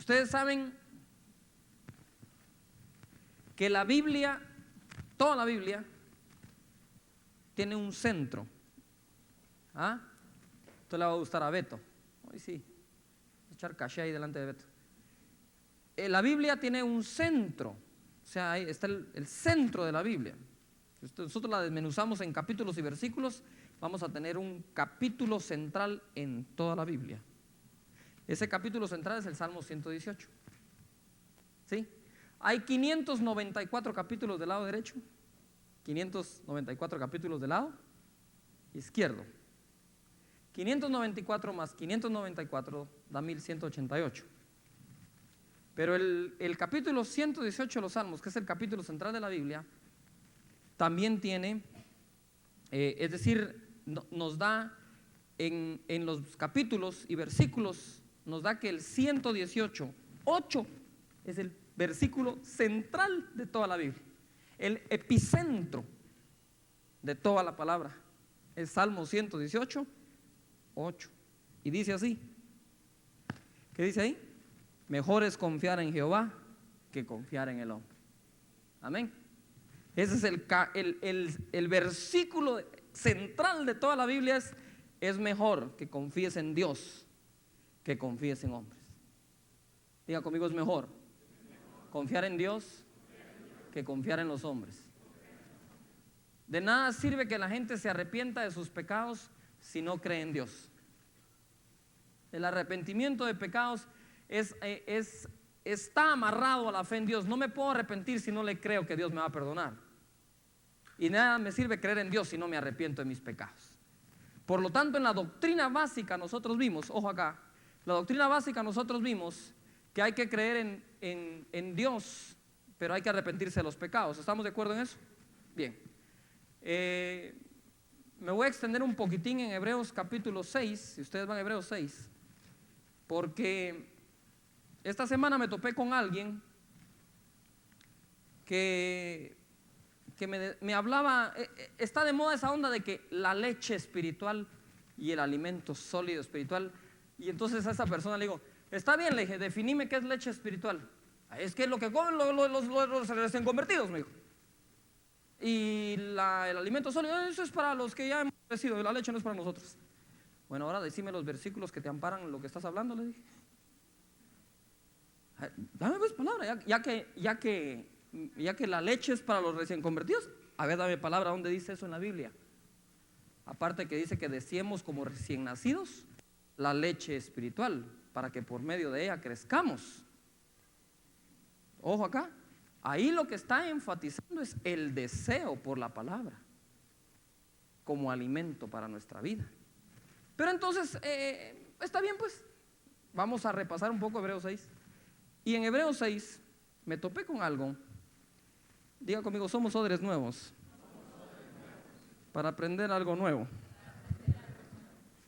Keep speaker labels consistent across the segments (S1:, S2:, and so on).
S1: Ustedes saben que la Biblia, toda la Biblia, tiene un centro. ¿Ah? Esto le va a gustar a Beto. Hoy sí, echar caché ahí delante de Beto. La Biblia tiene un centro, o sea, ahí está el centro de la Biblia. Si nosotros la desmenuzamos en capítulos y versículos, vamos a tener un capítulo central en toda la Biblia. Ese capítulo central es el Salmo 118. ¿Sí? Hay 594 capítulos del lado derecho, 594 capítulos del lado izquierdo. 594 más 594 da 1188. Pero el capítulo 118 de los Salmos, que es el capítulo central de la Biblia, también tiene, es decir, nos da en los capítulos y versículos, nos da que el 118, 8 es el versículo central de toda la Biblia, el epicentro de toda la palabra. Es Salmo 118, 8. Y dice así, ¿qué dice ahí? Mejor es confiar en Jehová que confiar en el hombre. Amén. Ese es el versículo central de toda la Biblia. Es mejor que confíes en Dios que confíes en hombres. Diga conmigo, es mejor confiar en Dios que confiar en los hombres. De nada sirve que la gente se arrepienta de sus pecados si no cree en Dios. El arrepentimiento de pecados está amarrado a la fe en Dios. No me puedo arrepentir si no le creo que Dios me va a perdonar. Y nada me sirve creer en Dios si no me arrepiento de mis pecados. Por lo tanto, en la doctrina básica nosotros vimos, ojo acá, la doctrina básica nosotros vimos que hay que creer en Dios, pero hay que arrepentirse de los pecados. ¿Estamos de acuerdo en eso? Bien. Me voy a extender un poquitín en Hebreos capítulo 6, si ustedes van a Hebreos 6, porque esta semana me topé con alguien que me hablaba, está de moda esa onda de que la leche espiritual y el alimento sólido espiritual, y entonces a esa persona le digo, está bien, le dije, definime qué es leche espiritual. Es que es lo que comen los recién convertidos, me dijo. Y el alimento sólido, eso es para los que ya hemos crecido, la leche no es para nosotros. Bueno, ahora decime los versículos que te amparan lo que estás hablando, le dije. Dame pues palabra, ya que la leche es para los recién convertidos. A ver, dame palabra, ¿dónde dice eso en la Biblia? Aparte que dice que deseemos como recién nacidos la leche espiritual, para que por medio de ella crezcamos. Ojo acá, ahí lo que está enfatizando es el deseo por la palabra como alimento para nuestra vida. Pero entonces, está bien pues, vamos a repasar un poco Hebreos 6. Y en Hebreos 6 me topé con algo. Diga conmigo, somos odres nuevos para aprender algo nuevo.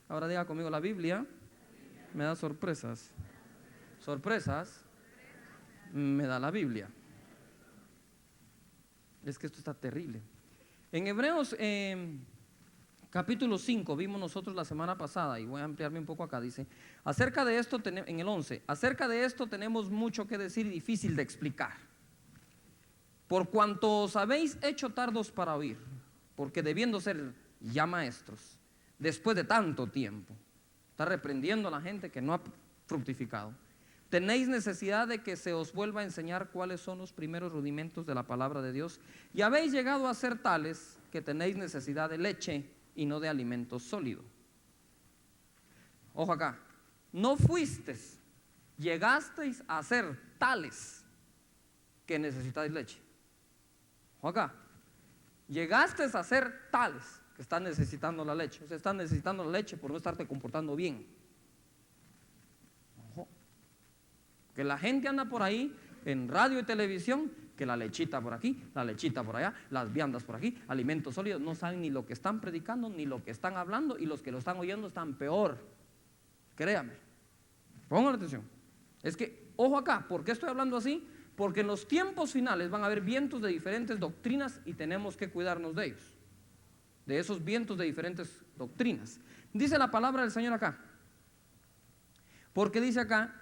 S1: Ahora diga conmigo, la Biblia me da sorpresas. Sorpresas me da la Biblia. Es que esto está terrible. En Hebreos capítulo 5 vimos nosotros la semana pasada, y voy a ampliarme un poco acá, dice, acerca de esto, en el 11, acerca de esto tenemos mucho que decir y difícil de explicar. Por cuanto os habéis hecho tardos para oír, porque debiendo ser ya maestros, después de tanto tiempo, está reprendiendo a la gente que no ha fructificado, tenéis necesidad de que se os vuelva a enseñar cuáles son los primeros rudimentos de la palabra de Dios, y habéis llegado a ser tales que tenéis necesidad de leche y no de alimento sólido. Ojo acá, no fuisteis, llegasteis a ser tales que necesitáis leche. Ojo acá, llegasteis a ser tales que están necesitando la leche. O sea, están necesitando la leche por no estarte comportando bien. Ojo, que la gente anda por ahí en radio y televisión, que la lechita por aquí, la lechita por allá, las viandas por aquí, alimentos sólidos, no saben ni lo que están predicando, ni lo que están hablando, y los que lo están oyendo están peor. Créame, pongan atención. Es que, ojo acá, ¿por qué estoy hablando así? Porque en los tiempos finales van a haber vientos de diferentes doctrinas y tenemos que cuidarnos de ellos, de esos vientos de diferentes doctrinas. Dice la palabra del Señor acá, porque dice acá,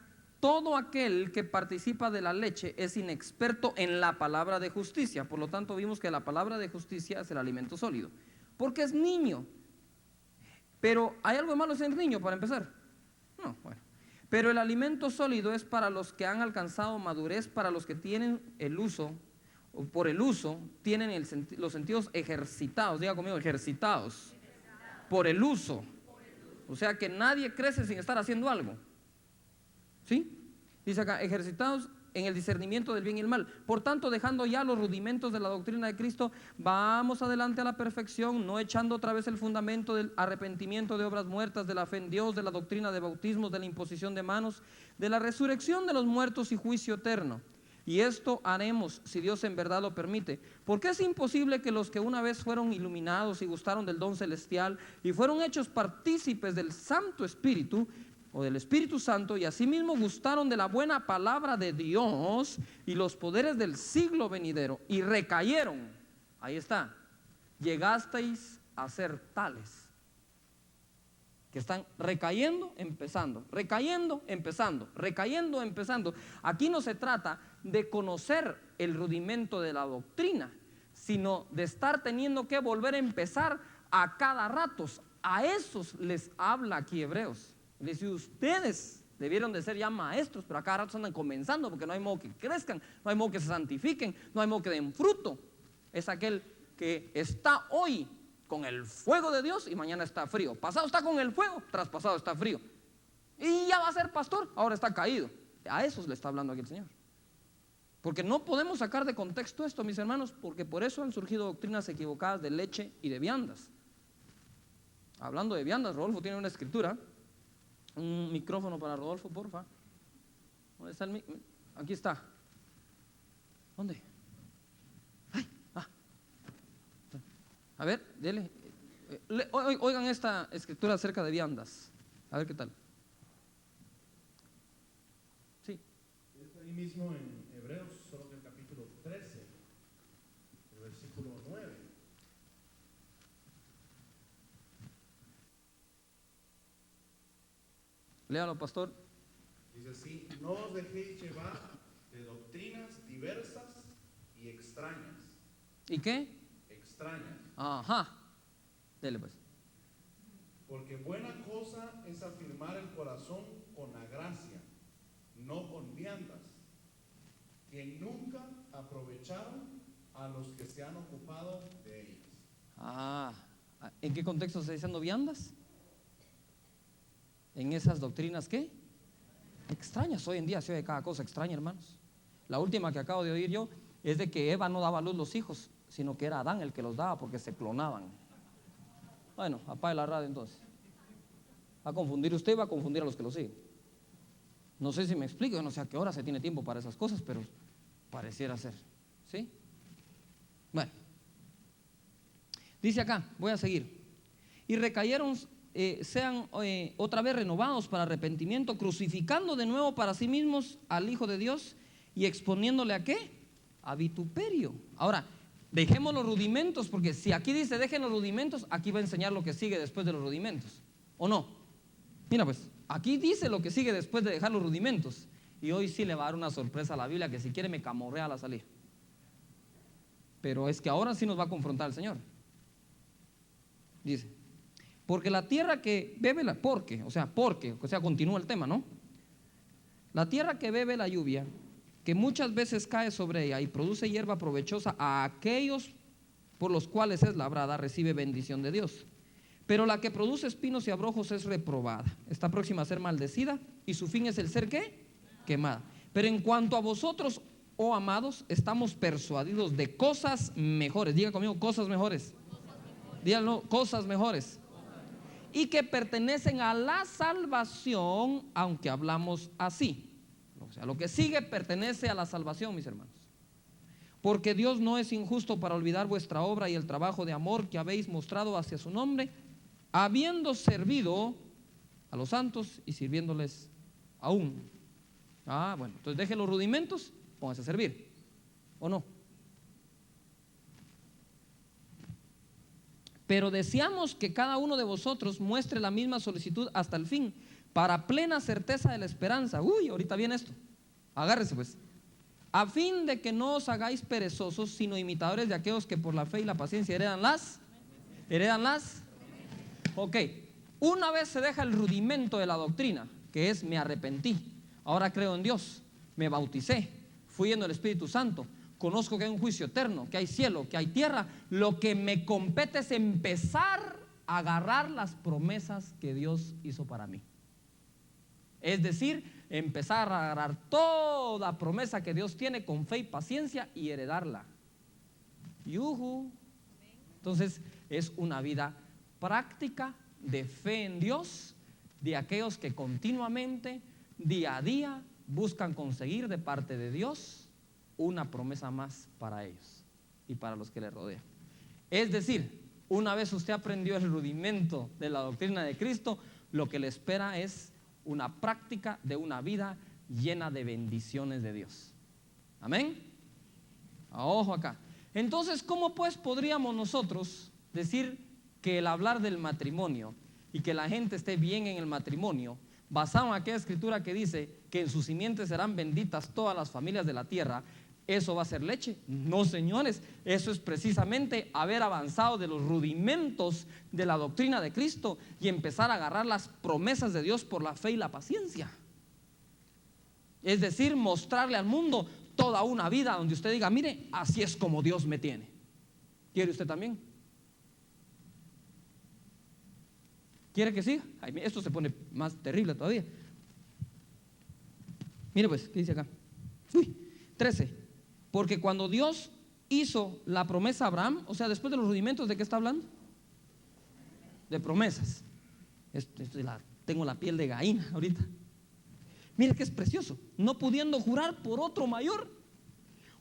S1: todo aquel que participa de la leche es inexperto en la palabra de justicia. Por lo tanto, vimos que la palabra de justicia es el alimento sólido, porque es niño. Pero ¿hay algo malo en ser niño para empezar? No, bueno. Pero el alimento sólido es para los que han alcanzado madurez, para los que tienen el uso, o por el uso, tienen los sentidos ejercitados. Diga conmigo, ejercitados. Por el uso. O sea que nadie crece sin estar haciendo algo. ¿Sí? Dice acá, ejercitados en el discernimiento del bien y el mal. Por tanto, dejando ya los rudimentos de la doctrina de Cristo, vamos adelante a la perfección, no echando otra vez el fundamento del arrepentimiento de obras muertas, de la fe en Dios, de la doctrina de bautismos, de la imposición de manos, de la resurrección de los muertos y juicio eterno. Y esto haremos si Dios en verdad lo permite, porque es imposible que los que una vez fueron iluminados y gustaron del don celestial y fueron hechos partícipes del Santo Espíritu o del Espíritu Santo, y asimismo gustaron de la buena palabra de Dios y los poderes del siglo venidero, y recayeron. Ahí está, llegasteis a ser tales, que están recayendo, empezando, recayendo, empezando, recayendo, empezando. Aquí no se trata de conocer el rudimento de la doctrina, sino de estar teniendo que volver a empezar a cada rato. A esos les habla aquí Hebreos. Dice, ustedes debieron de ser ya maestros, pero a cada rato andan comenzando, porque no hay modo que crezcan, no hay modo que se santifiquen, no hay modo que den fruto. Es aquel que está hoy con el fuego de Dios y mañana está frío. Pasado está con el fuego, traspasado está frío. Y ya va a ser pastor, ahora está caído. A esos le está hablando aquí el Señor. Porque no podemos sacar de contexto esto, mis hermanos, porque por eso han surgido doctrinas equivocadas de leche y de viandas. Hablando de viandas, Rodolfo tiene una escritura. Un micrófono para Rodolfo, porfa. ¿Dónde está el aquí está. ¿Dónde? Ay, A ver, dele. Oigan esta escritura acerca de viandas. A ver qué tal. Sí.
S2: Es ahí mismo en Hebreos, solo que el capítulo 13, el versículo 9.
S1: Léalo, pastor.
S2: Dice así: no os dejéis llevar de doctrinas diversas y extrañas.
S1: ¿Y qué?
S2: Extrañas.
S1: Ajá. Dele pues.
S2: Porque buena cosa es afirmar el corazón con la gracia, no con viandas, que nunca aprovecharon a los que se han ocupado de ellas.
S1: ¿En qué contexto se está diciendo viandas? En esas doctrinas, ¿qué? Extrañas. Hoy en día se oye cada cosa extraña, hermanos. La última que acabo de oír yo es de que Eva no daba a luz los hijos, sino que era Adán el que los daba porque se clonaban. Bueno, apague la radio entonces. Va a confundir usted y va a confundir a los que lo siguen. No sé si me explico, yo no sé a qué hora se tiene tiempo para esas cosas, pero pareciera ser. ¿Sí? Bueno. Dice acá, voy a seguir. Y recayeron, sean otra vez renovados para arrepentimiento, crucificando de nuevo para sí mismos al Hijo de Dios y exponiéndole ¿a qué? A vituperio. Ahora, dejemos los rudimentos, porque si aquí dice dejen los rudimentos, aquí va a enseñar lo que sigue después de los rudimentos, ¿o no? Mira pues, aquí dice lo que sigue después de dejar los rudimentos. Y hoy sí le va a dar una sorpresa a la Biblia, que si quiere me camorrea a la salida. Pero es que ahora sí nos va a confrontar el Señor. Dice, porque la tierra que bebe la, porque, o sea, continúa el tema, ¿no? La tierra que bebe la lluvia, que muchas veces cae sobre ella y produce hierba provechosa a aquellos por los cuales es labrada, recibe bendición de Dios. Pero la que produce espinos y abrojos es reprobada, está próxima a ser maldecida, y su fin es el ser ¿qué? Quemada. Pero en cuanto a vosotros, oh amados, estamos persuadidos de cosas mejores. Diga conmigo, cosas mejores. Díganlo, cosas mejores. Y que pertenecen a la salvación, aunque hablamos así. O sea, lo que sigue pertenece a la salvación, mis hermanos. Porque Dios no es injusto para olvidar vuestra obra y el trabajo de amor que habéis mostrado hacia su nombre, habiendo servido a los santos y sirviéndoles aún. Bueno, entonces deje los rudimentos, póngase a servir, ¿o no? Pero deseamos que cada uno de vosotros muestre la misma solicitud hasta el fin, para plena certeza de la esperanza. Uy, ahorita viene esto. Agárrese pues. A fin de que no os hagáis perezosos, sino imitadores de aquellos que por la fe y la paciencia heredan las. Ok, una vez se deja el rudimento de la doctrina, que es me arrepentí, ahora creo en Dios, me bauticé, fui en el Espíritu Santo, conozco que hay un juicio eterno, que hay cielo, que hay tierra. Lo que me compete es empezar a agarrar las promesas que Dios hizo para mí. Es decir, empezar a agarrar toda promesa que Dios tiene con fe y paciencia y heredarla. ¡Yujú! Entonces es una vida práctica de fe en Dios, de aquellos que continuamente, día a día, buscan conseguir de parte de Dios una promesa más para ellos y para los que les rodean. Es decir, una vez usted aprendió el rudimento de la doctrina de Cristo, lo que le espera es una práctica de una vida llena de bendiciones de Dios. Amén. Ojo acá. Entonces, ¿cómo pues podríamos nosotros decir que el hablar del matrimonio y que la gente esté bien en el matrimonio, basado en aquella escritura que dice que en sus simientes serán benditas todas las familias de la tierra, eso va a ser leche? No, señores, eso es precisamente haber avanzado de los rudimentos de la doctrina de Cristo y empezar a agarrar las promesas de Dios por la fe y la paciencia. Es decir, mostrarle al mundo toda una vida donde usted diga, mire, así es como Dios me tiene. ¿Quiere usted también? ¿Quiere que siga? Ay, esto se pone más terrible todavía. Mire pues, ¿qué dice acá? 13. Porque cuando Dios hizo la promesa a Abraham, o sea, después de los rudimentos, ¿de qué está hablando? De promesas. Tengo la piel de gallina ahorita. Mire que es precioso. No pudiendo jurar por otro mayor,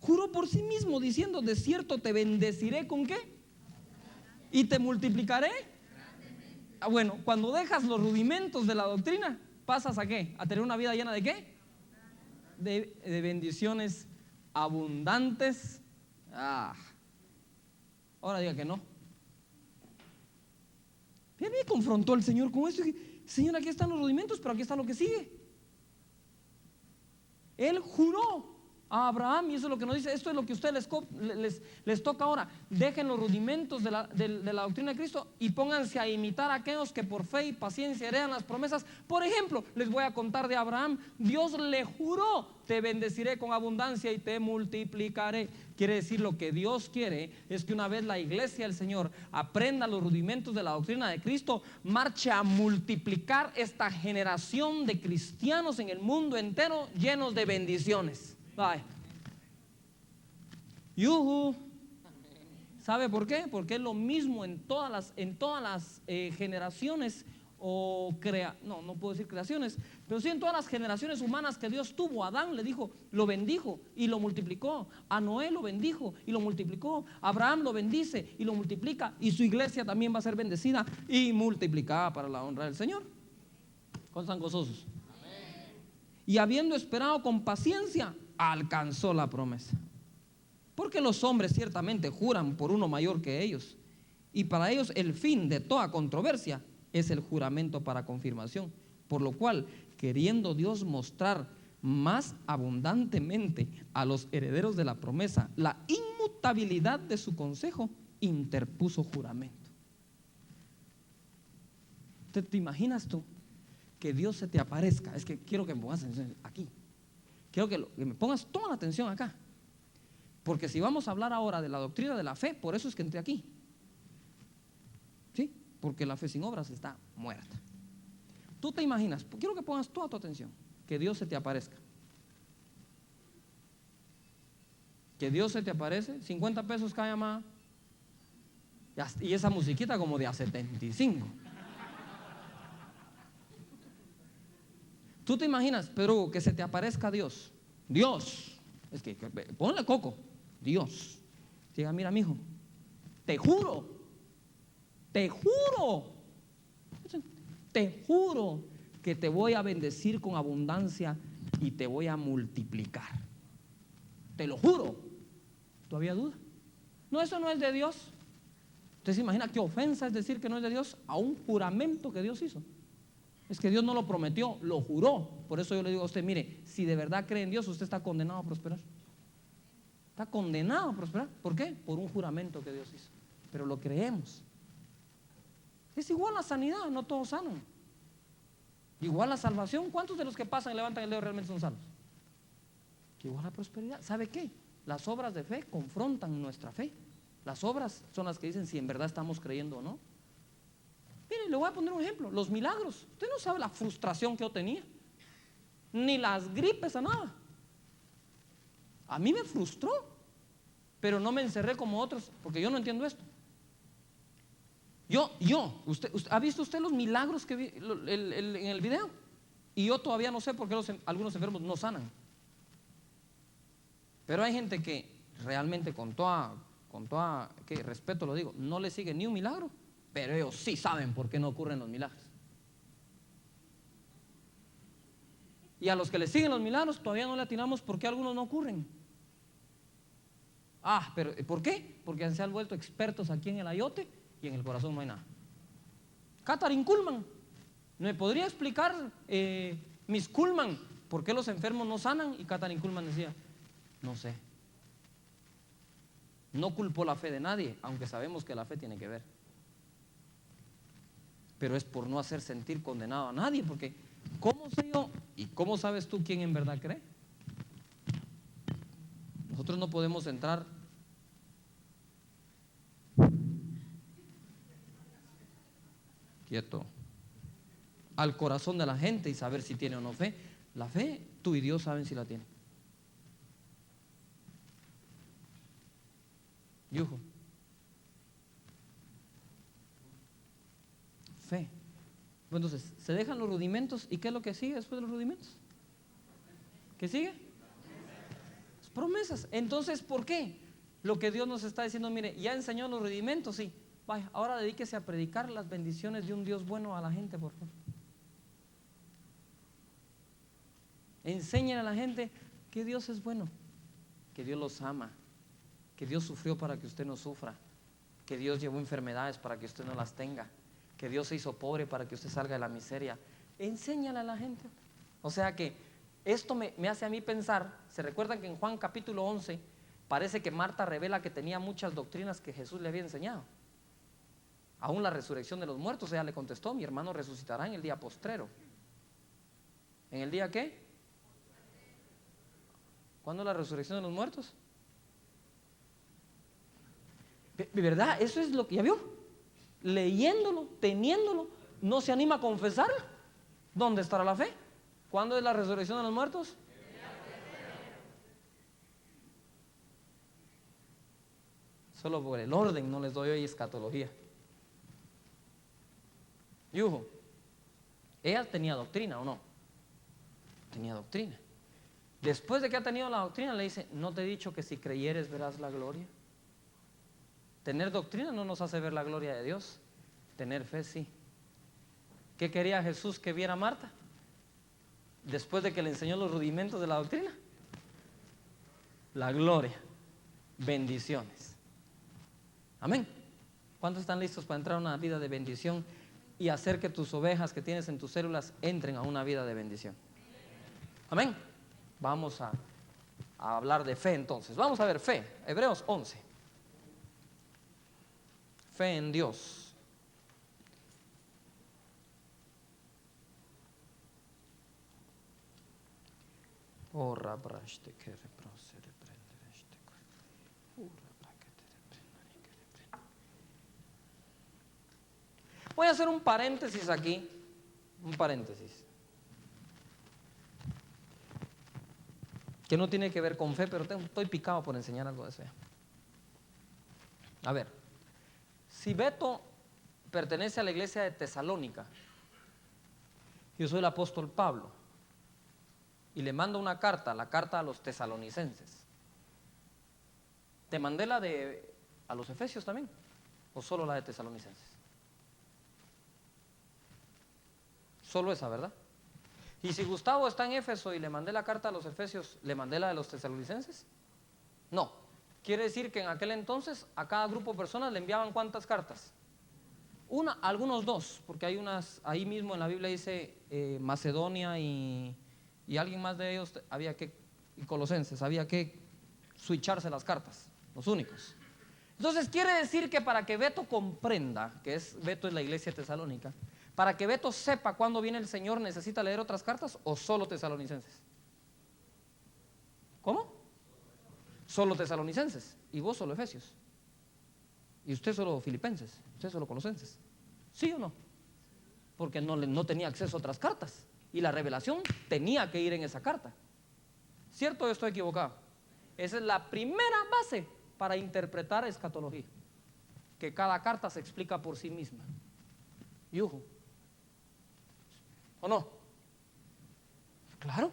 S1: juró por sí mismo diciendo, de cierto te bendeciré ¿con qué? Y te multiplicaré. Bueno, cuando dejas los rudimentos de la doctrina, pasas ¿a qué? A tener una vida llena ¿de qué? De bendiciones abundantes. Ahora diga que no. Me confrontó el Señor con esto y dije, Señor, aquí están los rudimentos, pero aquí está lo que sigue. Él juró a Abraham, y eso es lo que nos dice. Esto es lo que a ustedes les toca ahora. Dejen los rudimentos de la doctrina de Cristo y pónganse a imitar a aquellos que por fe y paciencia heredan las promesas. Por ejemplo, les voy a contar de Abraham. Dios le juró, te bendeciré con abundancia y te multiplicaré. Quiere decir, lo que Dios quiere es que una vez la iglesia del Señor aprenda los rudimentos de la doctrina de Cristo, marche a multiplicar esta generación de cristianos en el mundo entero llenos de bendiciones. Ay. Yuhu. ¿Sabe por qué? Porque es lo mismo en todas las generaciones o no puedo decir creaciones, pero sí en todas las generaciones humanas que Dios tuvo. A Adán le dijo, lo bendijo y lo multiplicó. A Noé lo bendijo y lo multiplicó. A Abraham lo bendice y lo multiplica. Y su iglesia también va a ser bendecida y multiplicada para la honra del Señor. ¿Cuántos están gozosos? Amén. Y habiendo esperado con paciencia, alcanzó la promesa. Porque los hombres ciertamente juran por uno mayor que ellos, y para ellos el fin de toda controversia es el juramento para confirmación, por lo cual, queriendo Dios mostrar más abundantemente a los herederos de la promesa la inmutabilidad de su consejo, interpuso juramento. ¿Te imaginas tú que Dios se te aparezca? Es que quiero que me pongas atención aquí. Quiero que me pongas toda la atención acá. Porque si vamos a hablar ahora de la doctrina de la fe, por eso es que entré aquí. ¿Sí? Porque la fe sin obras está muerta. Tú te imaginas, quiero que pongas toda tu atención, que Dios se te aparezca. Que Dios se te aparece, 50 pesos cada llamada. Y esa musiquita como de a 75. Tú te imaginas, pero que se te aparezca Dios. Dios, es que ponle coco. Dios, diga, mira, mijo, te juro que te voy a bendecir con abundancia y te voy a multiplicar. Te lo juro. ¿Todavía duda? No, eso no es de Dios. ¿Usted se imagina qué ofensa es decir que no es de Dios a un juramento que Dios hizo? Es que Dios no lo prometió, lo juró. Por eso yo le digo a usted, mire, si de verdad cree en Dios, usted está condenado a prosperar. Está condenado a prosperar. ¿Por qué? Por un juramento que Dios hizo. Pero lo creemos. Es igual la sanidad, no todos sanan. Igual la salvación. ¿Cuántos de los que pasan y levantan el dedo realmente son salvos? Igual la prosperidad. ¿Sabe qué? Las obras de fe confrontan nuestra fe. Las obras son las que dicen si en verdad estamos creyendo o no. Mire, le voy a poner un ejemplo. Los milagros. Usted no sabe la frustración que yo tenía. Ni las gripes sanaba. A mí me frustró. Pero no me encerré como otros, porque yo no entiendo esto. Usted, ¿ha visto usted los milagros que vi en el video? Y yo todavía no sé por qué algunos enfermos no sanan. Pero hay gente que realmente con toda que respeto lo digo, no le sigue ni un milagro, pero ellos sí saben por qué no ocurren los milagros. Y a los que le siguen los milagros todavía no le atinamos por qué algunos no ocurren. Pero ¿por qué? Porque se han vuelto expertos aquí en el ayote y en el corazón no hay nada. Katharine Kuhlman me podría explicar, Miss Kuhlman, por qué los enfermos no sanan. Y Katharine Kuhlman decía, no sé. No culpó la fe de nadie, aunque sabemos que la fe tiene que ver. Pero es por no hacer sentir condenado a nadie, porque ¿cómo sé yo y cómo sabes tú quién en verdad cree? Nosotros no podemos entrar quieto al corazón de la gente y saber si tiene o no fe. La fe, tú y Dios saben si la tiene. Yujo. Fe. Entonces, se dejan los rudimentos. ¿Y qué es lo que sigue después de los rudimentos? ¿Qué sigue? Las promesas. Entonces, ¿por qué? Lo que Dios nos está diciendo, mire, ya enseñó los rudimentos, sí. Vaya, ahora dedíquese a predicar las bendiciones de un Dios bueno a la gente, por favor. Enseñen a la gente que Dios es bueno, que Dios los ama, que Dios sufrió para que usted no sufra, que Dios llevó enfermedades para que usted no las tenga, que Dios se hizo pobre para que usted salga de la miseria. Enséñale a la gente. O sea que esto me hace a mí pensar. ¿Se recuerdan que en Juan capítulo 11 parece que Marta revela que tenía muchas doctrinas que Jesús le había enseñado? Aún la resurrección de los muertos, ella le contestó, mi hermano resucitará en el día postrero. ¿En el día qué? ¿Cuándo es la resurrección de los muertos? ¿De verdad? Eso es lo que ya vio. Leyéndolo, teniéndolo, no se anima a confesarlo. ¿Dónde estará la fe? ¿Cuándo es la resurrección de los muertos? Solo por el orden no les doy hoy escatología. Yujo, ella tenía doctrina o no? Tenía doctrina. Después de que ha tenido la doctrina le dice, ¿no te he dicho que si creyeres verás la gloria? Tener doctrina no nos hace ver la gloria de Dios. Tener fe sí. ¿Qué quería Jesús que viera Marta? Después de que le enseñó los rudimentos de la doctrina. La gloria. Bendiciones. Amén. ¿Cuántos están listos para entrar a una vida de bendición y hacer que tus ovejas que tienes en tus células entren a una vida de bendición? Amén. Vamos a hablar de fe entonces. Vamos a ver fe. Hebreos 11. Fe en Dios. Voy a hacer un paréntesis aquí. Un paréntesis. Que no tiene que ver con fe, pero estoy picado por enseñar algo de fe. A ver, si Beto pertenece a la iglesia de Tesalónica, yo soy el apóstol Pablo, y le mando una carta, la carta a los tesalonicenses. ¿Te mandé la de a los efesios también? ¿O solo la de tesalonicenses? Solo esa, ¿verdad? Y si Gustavo está en Éfeso y le mandé la carta a los efesios, ¿le mandé la de los tesalonicenses? No. Quiere decir que en aquel entonces a cada grupo de personas le enviaban ¿cuántas cartas? Algunos dos, porque hay unas, ahí mismo en la Biblia dice Macedonia y alguien más de ellos y Colosenses, había que switcharse las cartas, los únicos. Entonces quiere decir que para que Beto comprenda, Beto es la iglesia tesalónica, para que Beto sepa cuándo viene el Señor, ¿necesita leer otras cartas o solo tesalonicenses? ¿Cómo? Solo tesalonicenses, y vos solo Efesios, y usted solo Filipenses, usted solo Colosenses. ¿Sí o no? Porque no tenía acceso a otras cartas, y la revelación tenía que ir en esa carta. ¿Cierto o estoy equivocado? Esa es la primera base para interpretar escatología, que cada carta se explica por sí misma. ¿Yujo? ¿O no? Claro.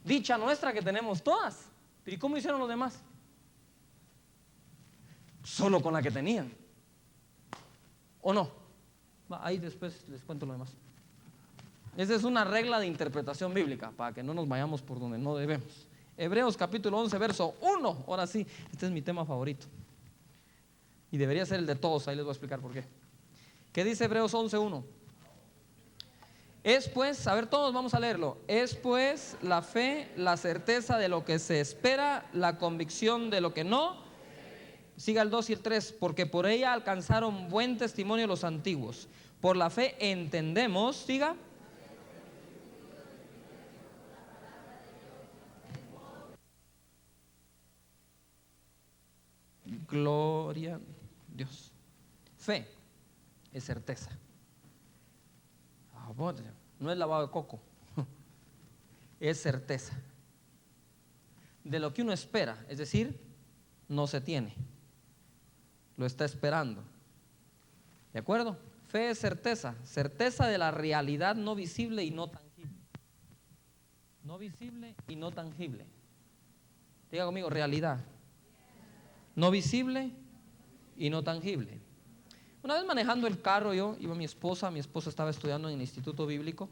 S1: Dicha nuestra que tenemos todas. ¿Pero y cómo hicieron los demás? Solo con la que tenían. ¿O no? Ahí después les cuento lo demás. Esa es una regla de interpretación bíblica, para que no nos vayamos por donde no debemos. Hebreos capítulo 11, verso 1. Ahora sí, este es mi tema favorito. Y debería ser el de todos, ahí les voy a explicar por qué. ¿Qué dice Hebreos 11, 1? Es pues, a ver todos vamos a leerlo. Es pues la fe, la certeza de lo que se espera, la convicción de lo que no. Siga el 2 y el 3. Porque por ella alcanzaron buen testimonio los antiguos. Por la fe entendemos, siga. Gloria a Dios. Fe es certeza. No es lavado de coco. Es certeza de lo que uno espera, es decir, no se tiene, lo está esperando. ¿De acuerdo? Fe es certeza, certeza de la realidad no visible y no tangible. No visible y no tangible. Diga conmigo, realidad no visible y no tangible. Una vez manejando el carro, yo iba mi esposa estaba estudiando en el instituto bíblico,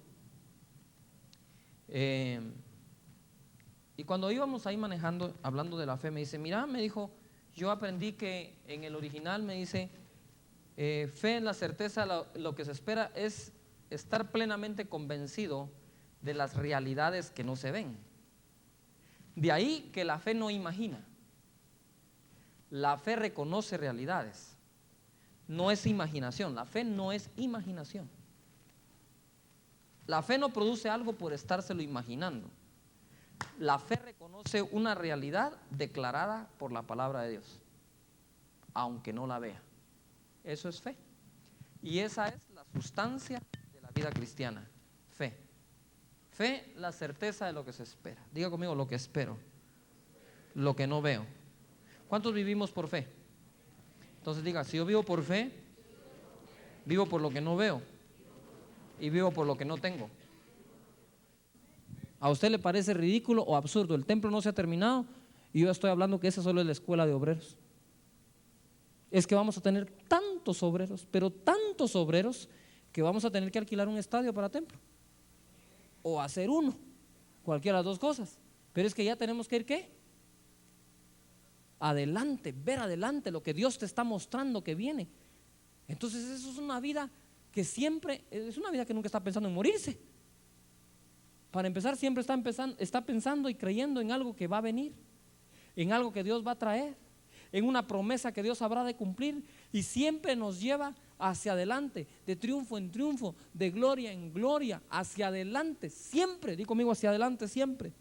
S1: y cuando íbamos ahí manejando, hablando de la fe, me dice, mira, me dijo, yo aprendí que en el original me dice, fe en la certeza, lo que se espera es estar plenamente convencido de las realidades que no se ven. De ahí que la fe no imagina. La fe reconoce realidades. No es imaginación. La fe no es imaginación. La fe no produce algo por estárselo imaginando. La fe reconoce una realidad declarada por la palabra de Dios, aunque no la vea. Eso es fe. Y esa es la sustancia de la vida cristiana. Fe. Fe, la certeza de lo que se espera. Diga conmigo, lo que espero, lo que no veo. ¿Cuántos vivimos por fe? Entonces diga, si yo vivo por fe, vivo por lo que no veo y vivo por lo que no tengo. ¿A usted le parece ridículo o absurdo? El templo no se ha terminado y yo estoy hablando que esa solo es la escuela de obreros. Es que vamos a tener tantos obreros, pero tantos obreros, que vamos a tener que alquilar un estadio para templo o hacer uno, cualquiera de las dos cosas. Pero es que ya tenemos que ir, ¿qué? Adelante, ver adelante lo que Dios te está mostrando que viene. Entonces eso es una vida que siempre, es una vida que nunca está pensando en morirse. Para empezar, siempre está pensando y creyendo en algo que va a venir, en algo que Dios va a traer, en una promesa que Dios habrá de cumplir, y siempre nos lleva hacia adelante, de triunfo en triunfo, de gloria en gloria, hacia adelante, siempre. Di conmigo, hacia adelante siempre.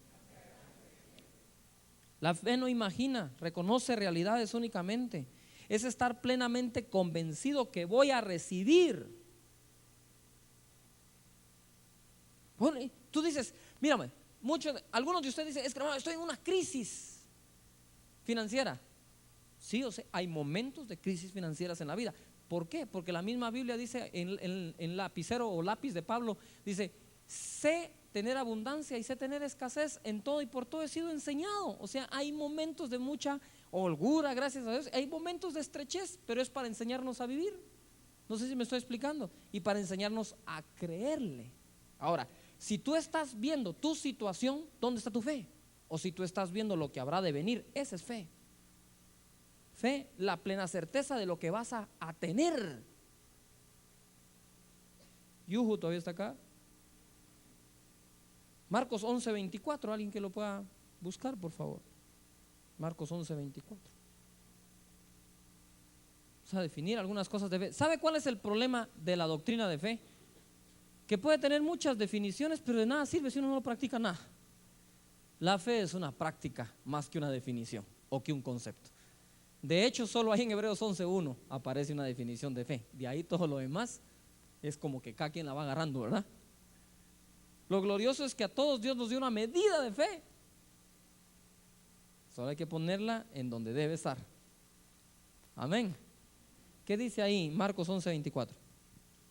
S1: La fe no imagina, reconoce realidades únicamente. Es estar plenamente convencido que voy a recibir. Bueno, tú dices, mírame, algunos de ustedes dicen, es que no, estoy en una crisis financiera. Sí, o sea, hay momentos de crisis financieras en la vida. ¿Por qué? Porque la misma Biblia dice en lapicero o lápiz de Pablo, dice, sé tener abundancia y sé tener escasez, en todo y por todo he sido enseñado. O sea, hay momentos de mucha holgura, gracias a Dios, hay momentos de estrechez, pero es para enseñarnos a vivir. No sé si me estoy explicando. Y para enseñarnos a creerle. Ahora, si tú estás viendo tu situación, ¿dónde está tu fe? O si tú estás viendo lo que habrá de venir, esa es fe. Fe, la plena certeza de lo que vas a tener. Yuhu todavía está acá. Marcos 11:24, alguien que lo pueda buscar, por favor. Marcos 11:24. Vamos a definir algunas cosas de fe. ¿Sabe cuál es el problema de la doctrina de fe? Que puede tener muchas definiciones, pero de nada sirve si uno no lo practica nada. La fe es una práctica más que una definición o que un concepto. De hecho, solo ahí en Hebreos 11:1 aparece una definición de fe. De ahí todo lo demás es como que cada quien la va agarrando, ¿verdad? Lo glorioso es que a todos Dios nos dio una medida de fe. Solo hay que ponerla en donde debe estar. Amén. ¿Qué dice ahí Marcos 11:24?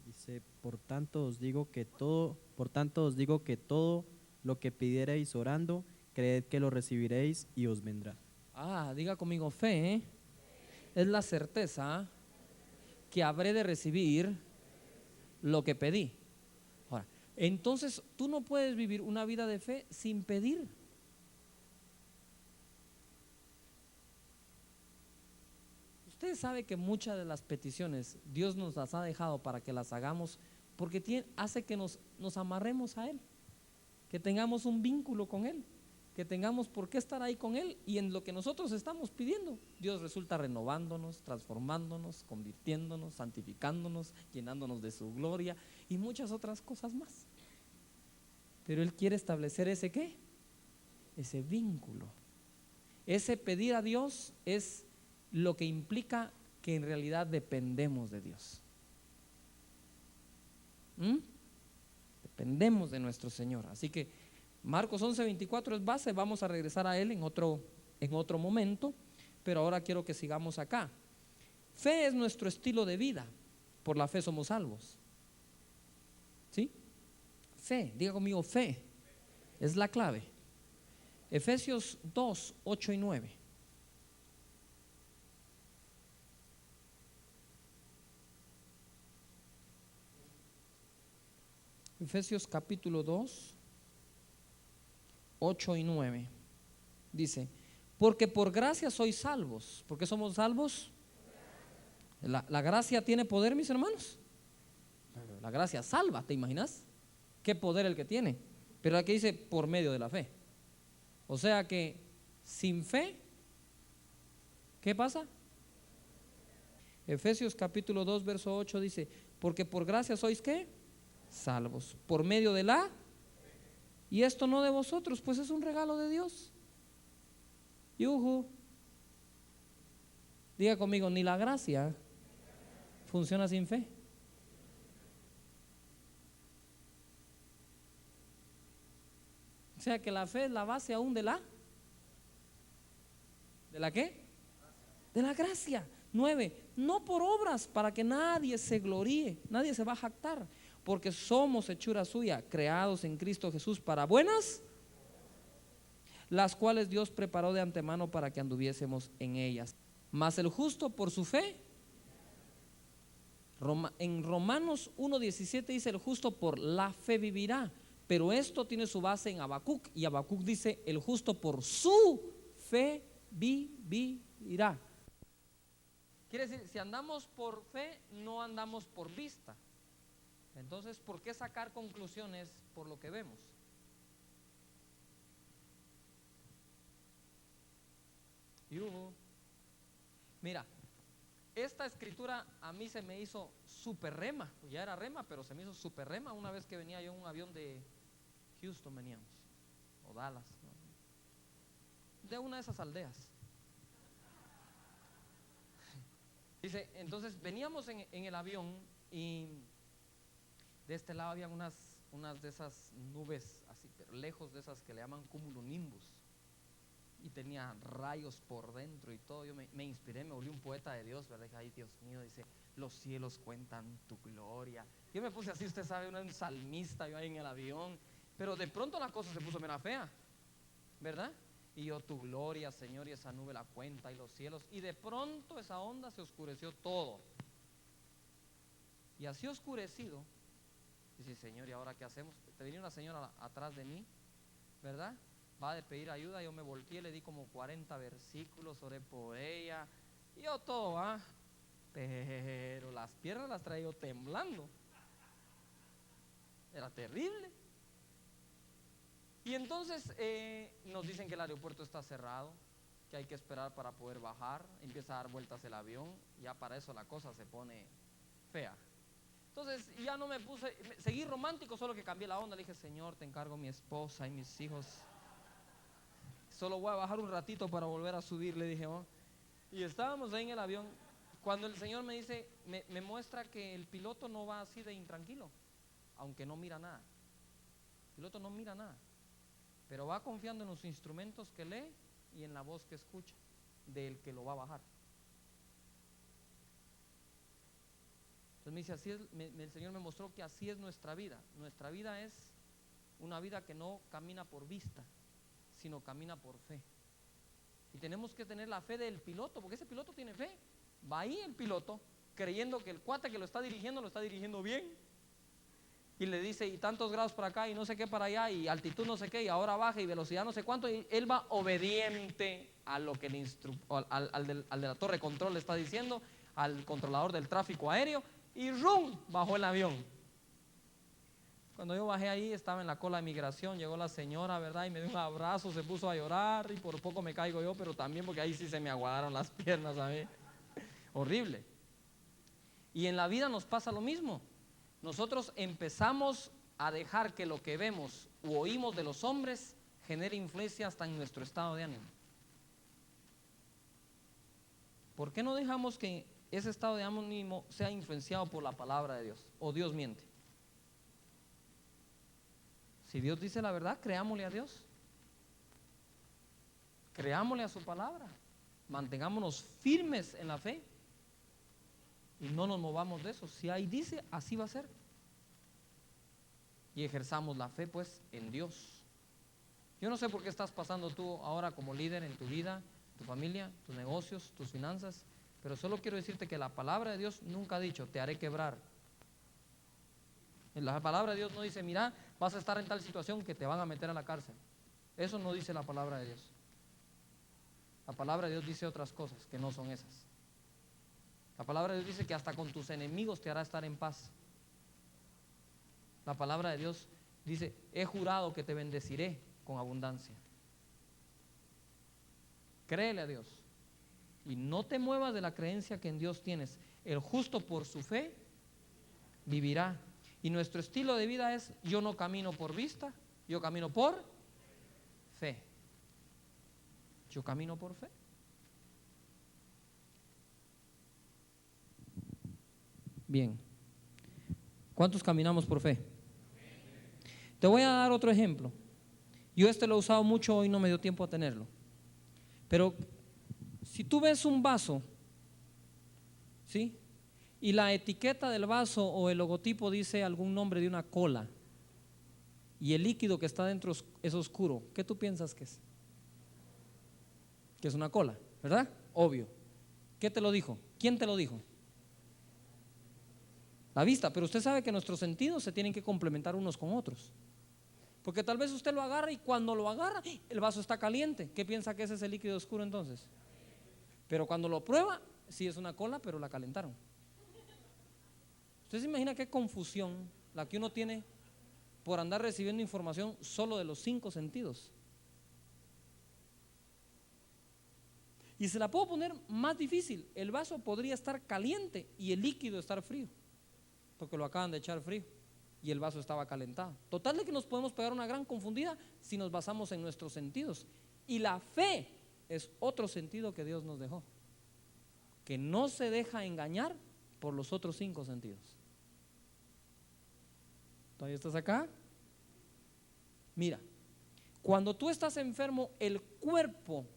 S3: Dice, por tanto os digo que todo lo que pidiereis orando, creed que lo recibiréis y os vendrá.
S1: Diga conmigo, fe, ¿eh? Es la certeza que habré de recibir lo que pedí. Ahora, entonces tú no puedes vivir una vida de fe sin pedir. Usted sabe que muchas de las peticiones Dios nos las ha dejado para que las hagamos porque hace que nos amarremos a Él, que tengamos un vínculo con Él, que tengamos por qué estar ahí con Él, y en lo que nosotros estamos pidiendo Dios resulta renovándonos, transformándonos, convirtiéndonos, santificándonos, llenándonos de su gloria y muchas otras cosas más. Pero Él quiere establecer ese ¿qué? Ese vínculo. Ese pedir a Dios es lo que implica que en realidad dependemos de Dios. Dependemos de nuestro Señor. Así que Marcos 11:24 es base. Vamos a regresar a él en otro momento, pero ahora quiero que sigamos acá. Fe es nuestro estilo de vida. Por la fe somos salvos. ¿Sí? Fe, diga conmigo, fe es la clave. Efesios 2:8-9. Efesios capítulo 2, 8 y 9. Dice, porque por gracia sois salvos. ¿Por qué somos salvos? La gracia tiene poder, mis hermanos. La gracia salva, ¿te imaginas? ¿Qué poder el que tiene? Pero aquí dice, por medio de la fe. O sea que sin fe, ¿qué pasa? Efesios capítulo 2, verso 8 dice, porque por gracia sois ¿qué? Salvos, por medio de la, y esto no de vosotros, pues es un regalo de Dios. Yuhu. Diga conmigo, ni la gracia funciona sin fe. O sea que la fe es la base aún ¿de la qué? De la gracia. 9, no por obras para que nadie se gloríe, nadie se va a jactar, porque somos hechura suya, creados en Cristo Jesús para buenas, las cuales Dios preparó de antemano para que anduviésemos en ellas. Mas el justo por su fe, en Romanos 1:17 dice, el justo por la fe vivirá, pero esto tiene su base en Habacuc, y Habacuc dice, el justo por su fe vivirá. Quiere decir, si andamos por fe, no andamos por vista. Entonces, ¿por qué sacar conclusiones por lo que vemos? Mira, esta escritura a mí se me hizo súper rema. Ya era rema, pero se me hizo súper rema una vez que venía yo en un avión de Houston, veníamos, o Dallas, ¿no? De una de esas aldeas. Dice, entonces veníamos en el avión y de este lado había unas de esas nubes así, pero lejos de esas que le llaman cumulonimbus, y tenía rayos por dentro y todo. Yo me inspiré, me volví un poeta de Dios, ¿verdad? Ay, Dios mío, dice, los cielos cuentan tu gloria. Yo me puse así, usted sabe, un salmista yo ahí en el avión, pero de pronto la cosa se puso mera fea, ¿verdad? Y yo, tu gloria, Señor, y esa nube la cuenta, y los cielos, y de pronto esa onda se oscureció todo. Y así oscurecido, dice, Señor, ¿y ahora qué hacemos? Te venía una señora atrás de mí, ¿verdad? Va a pedir ayuda. Yo me volteé, le di como 40 versículos, oré por ella, Y yo todo, pero las piernas las traía yo temblando. Era terrible. Y entonces nos dicen que el aeropuerto está cerrado, que hay que esperar para poder bajar. Empieza a dar vueltas el avión. Ya para eso la cosa se pone fea. Entonces ya no me puse, seguí romántico, solo que cambié la onda. Le dije, Señor, te encargo mi esposa y mis hijos. Solo voy a bajar un ratito para volver a subir, le dije. Y estábamos ahí en el avión, cuando el Señor me dice, me muestra que el piloto no va así de intranquilo, aunque no mira nada. El piloto no mira nada, pero va confiando en los instrumentos que lee y en la voz que escucha del que lo va a bajar. Entonces me dice, así es, el Señor me mostró que así es nuestra vida. Nuestra vida es una vida que no camina por vista, sino camina por fe. Y tenemos que tener la fe del piloto, porque ese piloto tiene fe. Va ahí el piloto creyendo que el cuate que lo está dirigiendo bien. Y le dice, y tantos grados para acá, y no sé qué para allá, y altitud no sé qué, y ahora baja, y velocidad no sé cuánto. Y él va obediente a lo que al de la torre de control le está diciendo, al controlador del tráfico aéreo, y ¡rum! Bajó el avión. Cuando yo bajé ahí, estaba en la cola de migración, llegó la señora, ¿verdad? Y me dio un abrazo, se puso a llorar, y por poco me caigo yo, pero también porque ahí sí se me aguadaron las piernas a mí. Horrible. Y en la vida nos pasa lo mismo. Nosotros empezamos a dejar que lo que vemos u oímos de los hombres genere influencia hasta en nuestro estado de ánimo. ¿Por qué no dejamos que ese estado de ánimo sea influenciado por la palabra de Dios? ¿O Dios miente? Si Dios dice la verdad, creámosle a Dios. Creámosle a su palabra. Mantengámonos firmes en la fe. Y no nos movamos de eso. Si ahí dice, así va a ser. Y ejerzamos la fe pues en Dios. Yo no sé por qué estás pasando tú ahora como líder en tu vida, tu familia, tus negocios, tus finanzas, pero solo quiero decirte que la palabra de Dios nunca ha dicho, te haré quebrar. La palabra de Dios no dice, mira, vas a estar en tal situación que te van a meter a la cárcel. Eso no dice la palabra de Dios. La palabra de Dios dice otras cosas que no son esas. La palabra de Dios dice que hasta con tus enemigos te hará estar en paz. La palabra de Dios dice, he jurado que te bendeciré con abundancia. Créele a Dios y no te muevas de la creencia que en Dios tienes. El justo por su fe vivirá. Y nuestro estilo de vida es, yo no camino por vista, yo camino por fe. Yo camino por fe. Bien. ¿Cuántos caminamos por fe? Te voy a dar otro ejemplo. Yo lo he usado mucho, hoy no me dio tiempo a tenerlo. Pero si tú ves un vaso, ¿sí? Y la etiqueta del vaso o el logotipo dice algún nombre de una cola, y el líquido que está dentro es oscuro, ¿qué tú piensas que es? Que es una cola, ¿verdad? Obvio. ¿Qué te lo dijo? ¿Quién te lo dijo? La vista. Pero usted sabe que nuestros sentidos se tienen que complementar unos con otros. Porque tal vez usted lo agarra y cuando lo agarra, el vaso está caliente. ¿Qué piensa que ese es el líquido oscuro entonces? Pero cuando lo prueba, sí es una cola, pero la calentaron. ¿Usted se imagina qué confusión la que uno tiene por andar recibiendo información solo de los 5 sentidos? Y se la puedo poner más difícil. El vaso podría estar caliente y el líquido estar frío, porque lo acaban de echar frío y el vaso estaba calentado. Total de que nos podemos pegar una gran confundida si nos basamos en nuestros sentidos. Y la fe es otro sentido que Dios nos dejó, que no se deja engañar por los otros 5 sentidos. ¿Todavía estás acá? Mira, cuando tú estás enfermo, el cuerpo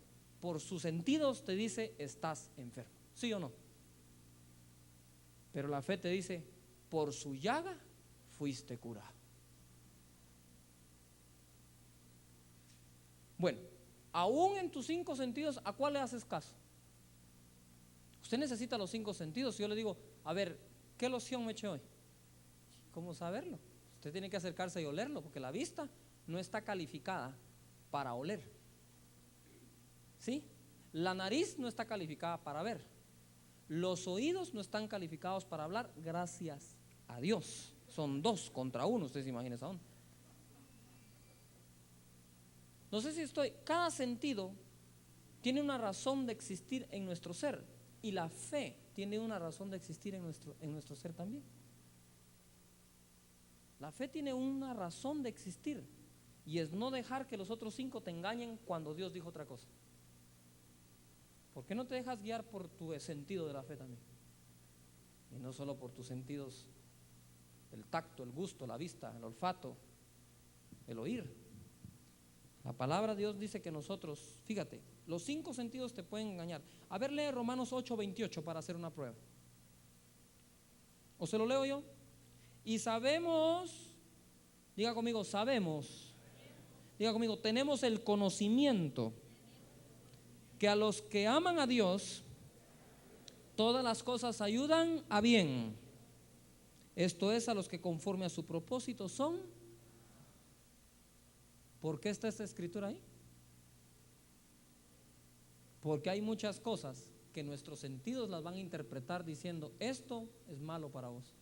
S1: por sus sentidos te dice estás enfermo, ¿sí o no? Pero la fe te dice, por su llaga fuiste curado. Bueno, aún en tus 5 sentidos, ¿a cuál le haces caso? Usted necesita los 5 sentidos. Yo le digo, a ver, ¿qué loción me eché hoy? ¿Cómo saberlo? Usted tiene que acercarse y olerlo, porque la vista no está calificada para oler. ¿Sí? La nariz no está calificada para ver. Los oídos no están calificados para hablar, gracias a Dios. Son 2 contra 1, ustedes se imaginan esa onda. No sé si cada sentido tiene una razón de existir en nuestro ser, y la fe tiene una razón de existir en nuestro ser también. La fe tiene una razón de existir, y es no dejar que los otros 5 te engañen cuando Dios dijo otra cosa. ¿Por qué no te dejas guiar por tu sentido de la fe también? Y no solo por tus sentidos, el tacto, el gusto, la vista, el olfato, el oír. La palabra de Dios dice que nosotros, fíjate, los 5 sentidos te pueden engañar. A ver, lee Romanos 8:28 para hacer una prueba. ¿O se lo leo yo? Y sabemos, diga conmigo, sabemos, diga conmigo, tenemos el conocimiento que a los que aman a Dios, todas las cosas ayudan a bien. Esto es, a los que conforme a su propósito son. ¿Por qué está esta escritura ahí? Porque hay muchas cosas que nuestros sentidos las van a interpretar diciendo: esto es malo para vos.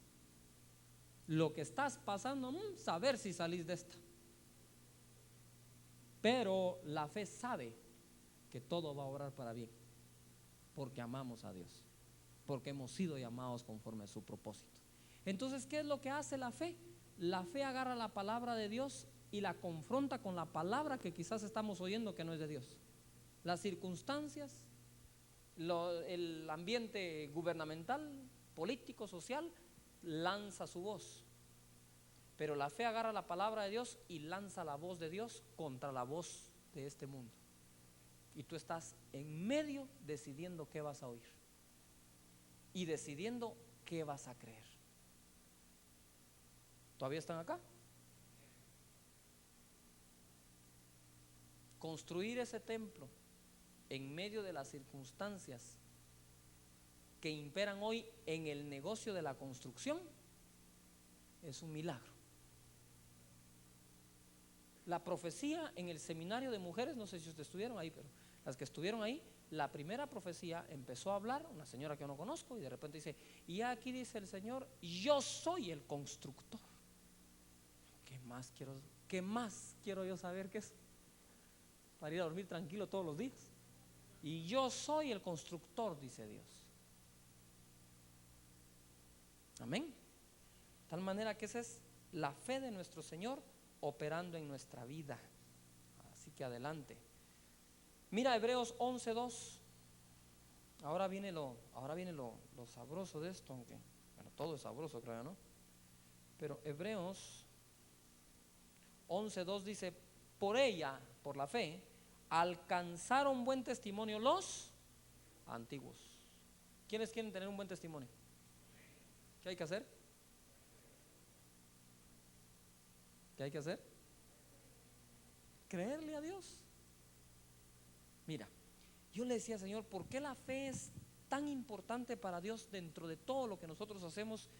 S1: Lo que estás pasando, saber si salís de esta. Pero la fe sabe que todo va a obrar para bien, porque amamos a Dios, porque hemos sido llamados conforme a su propósito. Entonces, ¿qué es lo que hace la fe? La fe agarra la palabra de Dios y la confronta con la palabra que quizás estamos oyendo que no es de Dios. Las circunstancias, el ambiente gubernamental, político, social, lanza su voz. Pero la fe agarra la palabra de Dios y lanza la voz de Dios contra la voz de este mundo. Y tú estás en medio decidiendo qué vas a oír y decidiendo qué vas a creer. ¿Todavía están acá? Construir ese templo en medio de las circunstancias que imperan hoy en el negocio de la construcción es un milagro. La profecía en el seminario de mujeres, no sé si ustedes estuvieron ahí, pero las que estuvieron ahí, la primera profecía empezó a hablar una señora que yo no conozco, y de repente dice: y aquí dice el Señor, yo soy el constructor. ¿Qué más quiero yo saber que es? Para ir a dormir tranquilo todos los días. Y yo soy el constructor, dice Dios. Amén. De tal manera que esa es la fe de nuestro Señor operando en nuestra vida. Así que adelante. Mira Hebreos 11:2. Ahora viene lo sabroso de esto, aunque bueno, todo es sabroso, creo, ¿no? Pero Hebreos 11:2 dice: por ella, por la fe, alcanzaron buen testimonio los antiguos. ¿Quiénes quieren tener un buen testimonio? ¿Qué hay que hacer? ¿Qué hay que hacer? Creerle a Dios. Mira, yo le decía: Señor, ¿por qué la fe es tan importante para Dios dentro de todo lo que nosotros hacemos?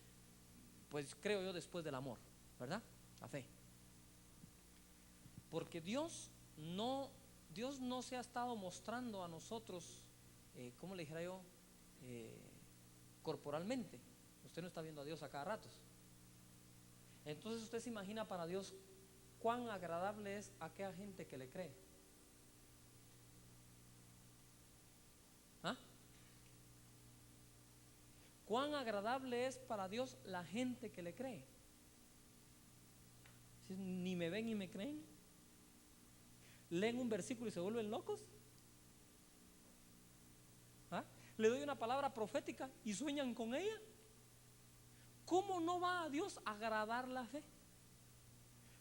S1: Pues creo yo, después del amor, ¿verdad? La fe. Porque Dios no se ha estado mostrando a nosotros, ¿cómo le dijera yo? Corporalmente. Usted no está viendo a Dios a cada rato. Entonces usted se imagina para Dios cuán agradable es aquella gente que le cree. ¿Ah? Cuán agradable es para Dios la gente que le cree. Ni me ven ni me creen. Leen un versículo y se vuelven locos. ¿Ah? Le doy una palabra profética y sueñan con ella. ¿Cómo no va a Dios a agradar la fe?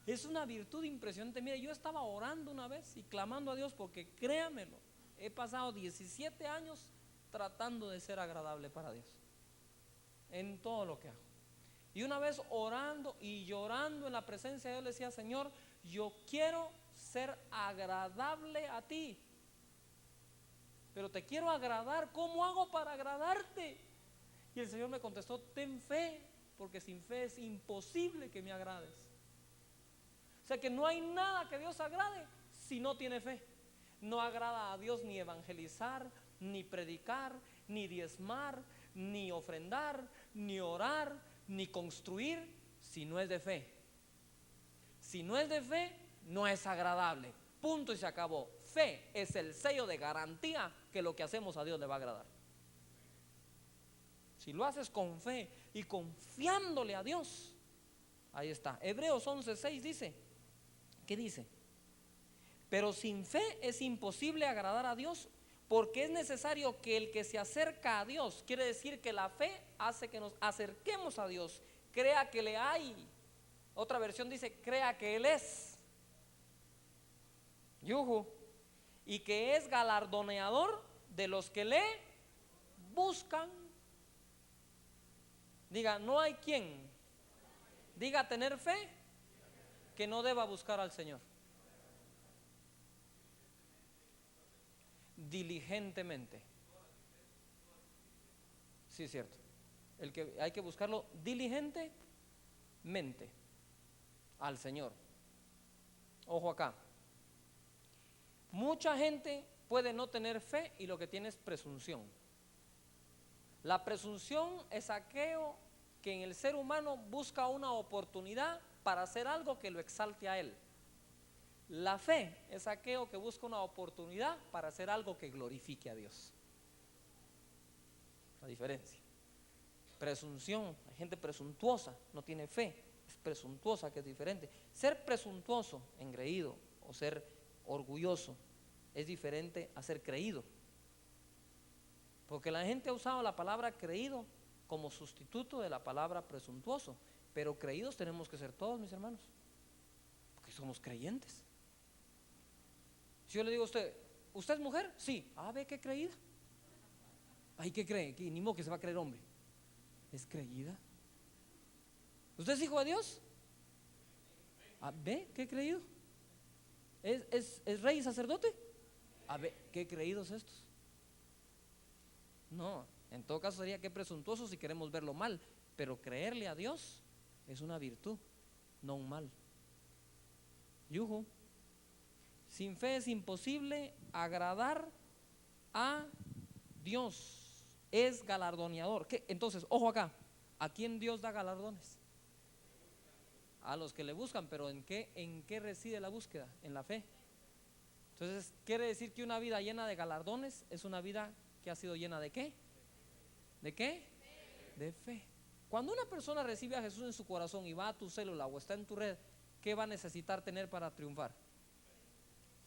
S1: Es una virtud impresionante. Mire, yo estaba orando una vez y clamando a Dios, porque créamelo, he pasado 17 años tratando de ser agradable para Dios en todo lo que hago. Y una vez orando y llorando en la presencia de Dios, le decía: Señor, yo quiero ser agradable a ti, pero te quiero agradar. ¿Cómo hago para agradarte? Y el Señor me contestó: ten fe, porque sin fe es imposible que me agrades. O sea que no hay nada que Dios agrade si no tiene fe. No agrada a Dios ni evangelizar, ni predicar, ni diezmar, ni ofrendar, ni orar, ni construir, si no es de fe. Si no es de fe, no es agradable. Punto y se acabó. Fe es el sello de garantía que lo que hacemos a Dios le va a agradar. Si lo haces con fe y confiándole a Dios, ahí está. Hebreos 11:6 dice, ¿qué dice? Pero sin fe es imposible agradar a Dios, porque es necesario que el que se acerca a Dios, quiere decir que la fe hace que nos acerquemos a Dios, crea que le hay. Otra versión dice, crea que Él es. Yuhu. Y que es galardoneador de los que le buscan. Diga, no hay quien diga tener fe que no deba buscar al Señor diligentemente. Sí, es cierto. El que hay que buscarlo diligentemente al Señor. Ojo acá. Mucha gente puede no tener fe y lo que tiene es presunción. La presunción es aquello que en el ser humano busca una oportunidad para hacer algo que lo exalte a él. La fe es aquello que busca una oportunidad para hacer algo que glorifique a Dios. La diferencia. Presunción, hay gente presuntuosa, no tiene fe, es presuntuosa, que es diferente. Ser presuntuoso, engreído, o ser orgulloso es diferente a ser creído. Porque la gente ha usado la palabra creído como sustituto de la palabra presuntuoso. Pero creídos tenemos que ser todos, mis hermanos, porque somos creyentes. Si yo le digo a usted, ¿usted es mujer? Sí. Ah, ve qué creída. Ay, ¿qué cree? Que ni modo que se va a creer hombre. Es creída. ¿Usted es hijo de Dios? Ah, ve qué creído. ¿Es rey y sacerdote? Ah, ve qué creídos estos. No, en todo caso sería que presuntuoso si queremos verlo mal, pero creerle a Dios es una virtud, no un mal. Yuhu. Sin fe es imposible agradar a Dios. Es galardoneador. ¿Qué? Entonces, ojo acá, ¿a quién Dios da galardones? A los que le buscan, pero ¿en qué reside la búsqueda? En la fe. Entonces, quiere decir que una vida llena de galardones es una vida que ha sido llena ¿de qué? ¿De qué? De fe. Cuando una persona recibe a Jesús en su corazón y va a tu célula o está en tu red, ¿qué va a necesitar tener para triunfar?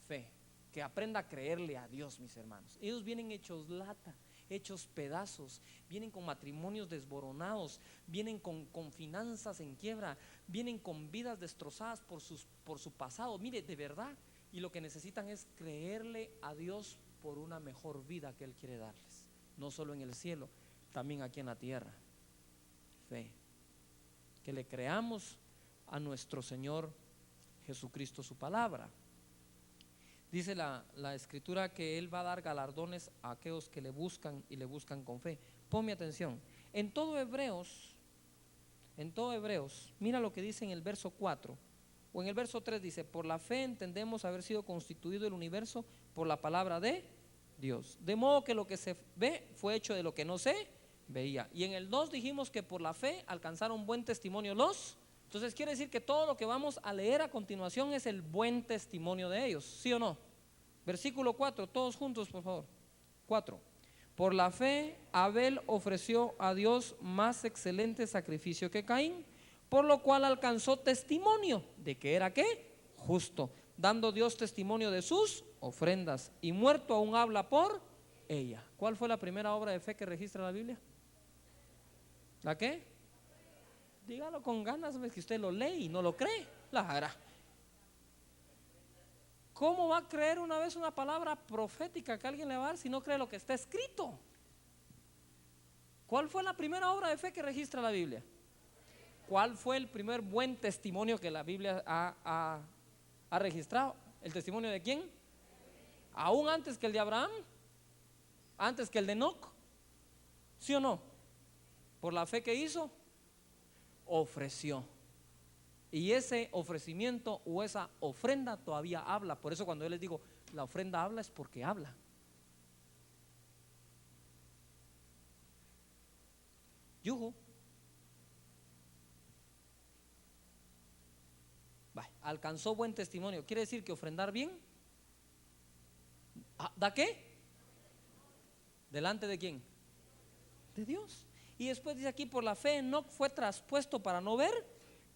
S1: Fe. Que aprenda a creerle a Dios, mis hermanos. Ellos vienen hechos lata, hechos pedazos, vienen con matrimonios desboronados, vienen con finanzas en quiebra, vienen con vidas destrozadas por su pasado. Mire, de verdad, y lo que necesitan es creerle a Dios por una mejor vida que Él quiere darles, no solo en el cielo, también aquí en la tierra. Fe. Que le creamos a nuestro Señor Jesucristo su palabra. Dice la escritura que Él va a dar galardones a aquellos que le buscan y le buscan con fe. Ponme atención. En todo Hebreos, mira lo que dice en el verso 4 o en el verso 3 dice, por la fe entendemos haber sido constituido el universo por la palabra de Dios. De modo que lo que se ve fue hecho de lo que no se veía. Y en el 2 dijimos que por la fe alcanzaron buen testimonio los. Entonces quiere decir que todo lo que vamos a leer a continuación es el buen testimonio de ellos, ¿sí o no? Versículo 4, todos juntos por favor. 4. Por la fe Abel ofreció a Dios más excelente sacrificio que Caín, por lo cual alcanzó testimonio de que era ¿qué? Justo, dando Dios testimonio de sus ofrendas, y muerto aún habla por ella. ¿Cuál fue la primera obra de fe que registra la Biblia? ¿La qué? Dígalo con ganas, ves que usted lo lee y no lo cree. La hará. ¿Cómo va a creer una vez una palabra profética que alguien le va a dar si no cree lo que está escrito? ¿Cuál fue la primera obra de fe que registra la Biblia? ¿Cuál fue el primer buen testimonio que la Biblia ha registrado? ¿El testimonio de quién? Aún antes que el de Abraham, antes que el de Enoc, ¿sí o no? Por la fe que hizo, ofreció. Y ese ofrecimiento o esa ofrenda todavía habla. Por eso cuando yo les digo, la ofrenda habla es porque habla. Yugo. Alcanzó buen testimonio. Quiere decir que ofrendar bien ¿da qué? ¿Delante de quién? De Dios. Y después dice aquí, por la fe Enoc fue traspuesto para no ver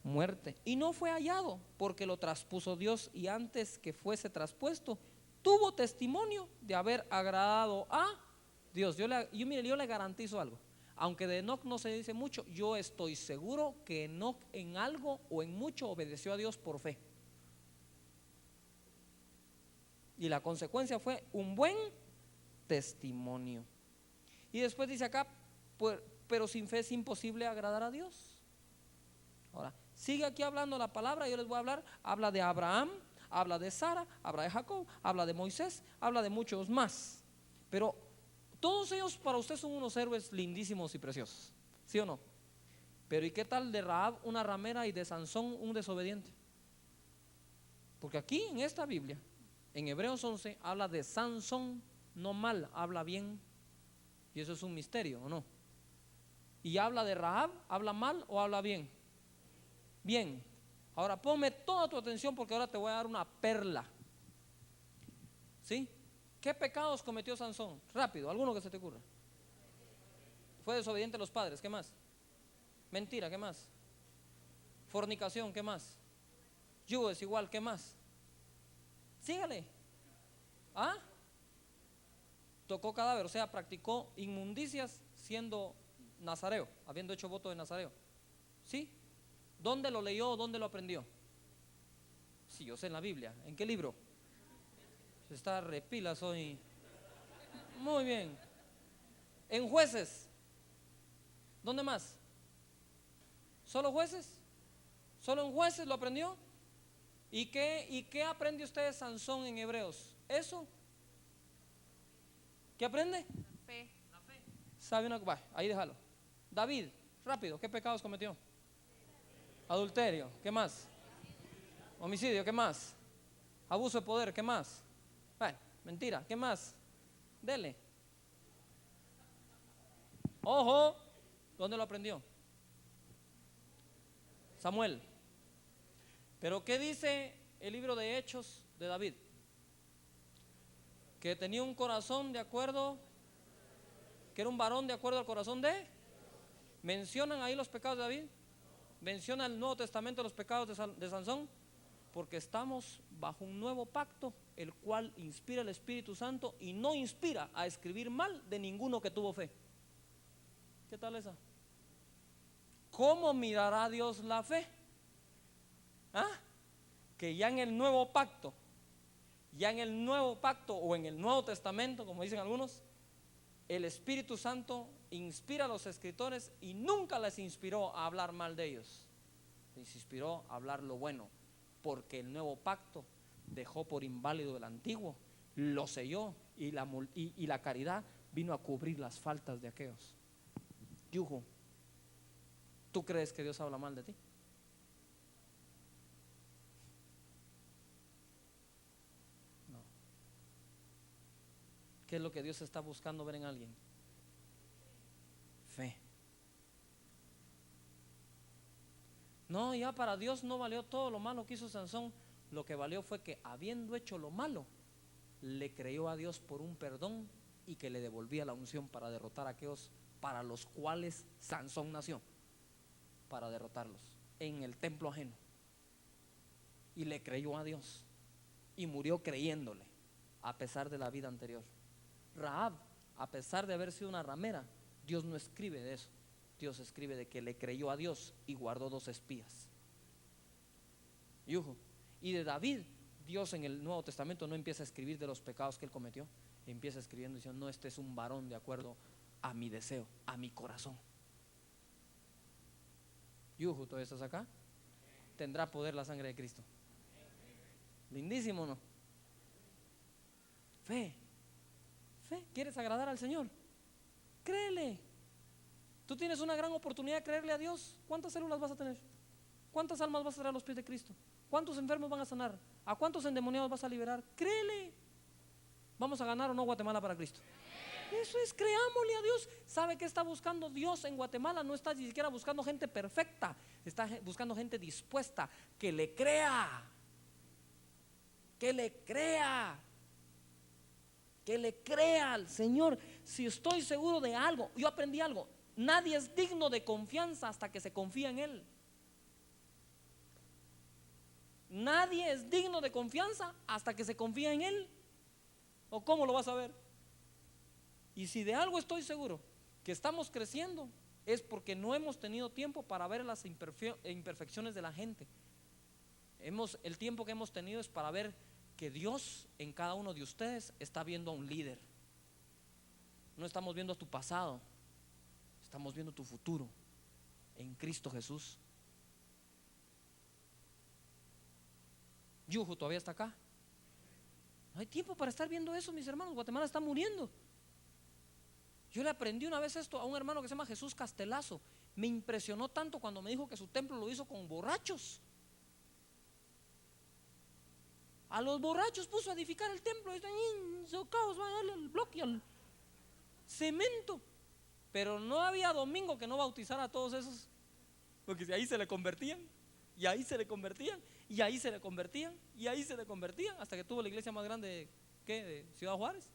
S1: muerte, y no fue hallado, porque lo traspuso Dios, y antes que fuese traspuesto tuvo testimonio de haber agradado a Dios. Yo le garantizo algo. Aunque de Enoc no se dice mucho, yo estoy seguro que Enoc en algo o en mucho obedeció a Dios por fe. Y la consecuencia fue un buen testimonio. Y después dice acá, pero sin fe es imposible agradar a Dios. Ahora, sigue aquí hablando la palabra. Yo les voy a hablar. Habla de Abraham, habla de Sara, habla de Jacob, habla de Moisés, habla de muchos más. Pero todos ellos para usted son unos héroes lindísimos y preciosos, ¿sí o no? Pero ¿y qué tal de Rahab, una ramera, y de Sansón, un desobediente? Porque aquí en esta Biblia, en Hebreos 11, habla de Sansón, no mal, habla bien. Y eso es un misterio, ¿o no? Y habla de Rahab, ¿habla mal o habla bien? Bien. Ahora ponme toda tu atención, porque ahora te voy a dar una perla. ¿Sí? ¿Qué pecados cometió Sansón? Rápido, alguno que se te ocurra. Fue desobediente a los padres, ¿qué más? Mentira, ¿qué más? Fornicación, ¿qué más? Yugo desigual, ¿qué más? Sígale. ¿Ah? Tocó cadáver, o sea, practicó inmundicias siendo nazareo, habiendo hecho voto de nazareo. ¿Sí? ¿Dónde lo leyó o dónde lo aprendió? Sí, yo sé, en la Biblia. ¿En qué libro? Se está repilas hoy. Muy bien. En Jueces. ¿Dónde más? ¿Solo Jueces? ¿Solo en Jueces lo aprendió? ¿Y qué aprende usted de Sansón en Hebreos? ¿Eso? ¿Qué aprende?
S4: Fe.
S1: La fe. ¿Sabe una? Va, ahí déjalo. David, rápido, ¿qué pecados cometió? Adulterio, ¿qué más? Homicidio, ¿qué más? Abuso de poder, ¿qué más? Bueno, mentira, ¿qué más? Dele. Ojo, ¿dónde lo aprendió? Samuel. Pero ¿qué dice el libro de Hechos de David? Que tenía un corazón de acuerdo, que era un varón de acuerdo al corazón de. ¿Mencionan ahí los pecados de David? ¿Menciona el Nuevo Testamento los pecados de Sansón? Porque estamos bajo un nuevo pacto, el cual inspira el Espíritu Santo y no inspira a escribir mal de ninguno que tuvo fe. ¿Qué tal esa? ¿Cómo mirará Dios la fe? ¿Ah? Que ya en el nuevo pacto, o en el Nuevo Testamento, como dicen algunos, el Espíritu Santo inspira a los escritores y nunca les inspiró a hablar mal de ellos. Les inspiró a hablar lo bueno, porque el nuevo pacto dejó por inválido el antiguo, lo selló, y la caridad vino a cubrir las faltas de aquellos. Yujo, ¿tú crees que Dios habla mal de ti? No. ¿Qué es lo que Dios está buscando ver en alguien? Fe. No, ya para Dios no valió todo lo malo que hizo Sansón. Lo que valió fue que, habiendo hecho lo malo, le creyó a Dios por un perdón y que le devolvía la unción para derrotar a aquellos para los cuales Sansón nació, para derrotarlos en el templo ajeno. Y le creyó a Dios y murió creyéndole, a pesar de la vida anterior. Rahab, a pesar de haber sido una ramera, Dios no escribe de eso. Dios escribe de que le creyó a Dios y guardó 2 espías. Y de David, Dios en el Nuevo Testamento no empieza a escribir de los pecados que él cometió, empieza escribiendo diciendo: no, este es un varón de acuerdo a mi deseo, a mi corazón. ¿Tú estás acá? Tendrá poder la sangre de Cristo. Lindísimo, ¿no? Fe. ¿Quieres agradar al Señor? Créele. Tú tienes una gran oportunidad de creerle a Dios. ¿Cuántas células vas a tener? ¿Cuántas almas vas a traer a los pies de Cristo? ¿Cuántos enfermos van a sanar? ¿A cuántos endemoniados vas a liberar? Créele. ¿Vamos a ganar o no Guatemala para Cristo? Eso es, creámosle a Dios. ¿Sabe qué está buscando Dios en Guatemala? No está ni siquiera buscando gente perfecta, está buscando gente dispuesta, que le crea, que le crea, que le crea al Señor. Si estoy seguro de algo, yo aprendí algo: nadie es digno de confianza hasta que se confía en Él. Nadie es digno de confianza hasta que se confía en Él. ¿O cómo lo vas a ver? Y si de algo estoy seguro, que estamos creciendo, es porque no hemos tenido tiempo para ver las imperfecciones de la gente. El tiempo que hemos tenido es para ver que Dios en cada uno de ustedes está viendo a un líder. No estamos viendo tu pasado, estamos viendo tu futuro en Cristo Jesús. Yuhu todavía está acá. No hay tiempo para estar viendo eso, mis hermanos. Guatemala está muriendo. Yo le aprendí una vez esto a un hermano que se llama Jesús Castelazo. Me impresionó tanto cuando me dijo que su templo lo hizo con borrachos. A los borrachos puso a edificar el templo. Están socaos, van a darle al bloque, al cemento. Pero no había domingo que no bautizara a todos esos, porque ahí se le convertían, y ahí se le convertían, y ahí se le convertían, y ahí se le convertían, hasta que tuvo la iglesia más grande de Ciudad Juárez,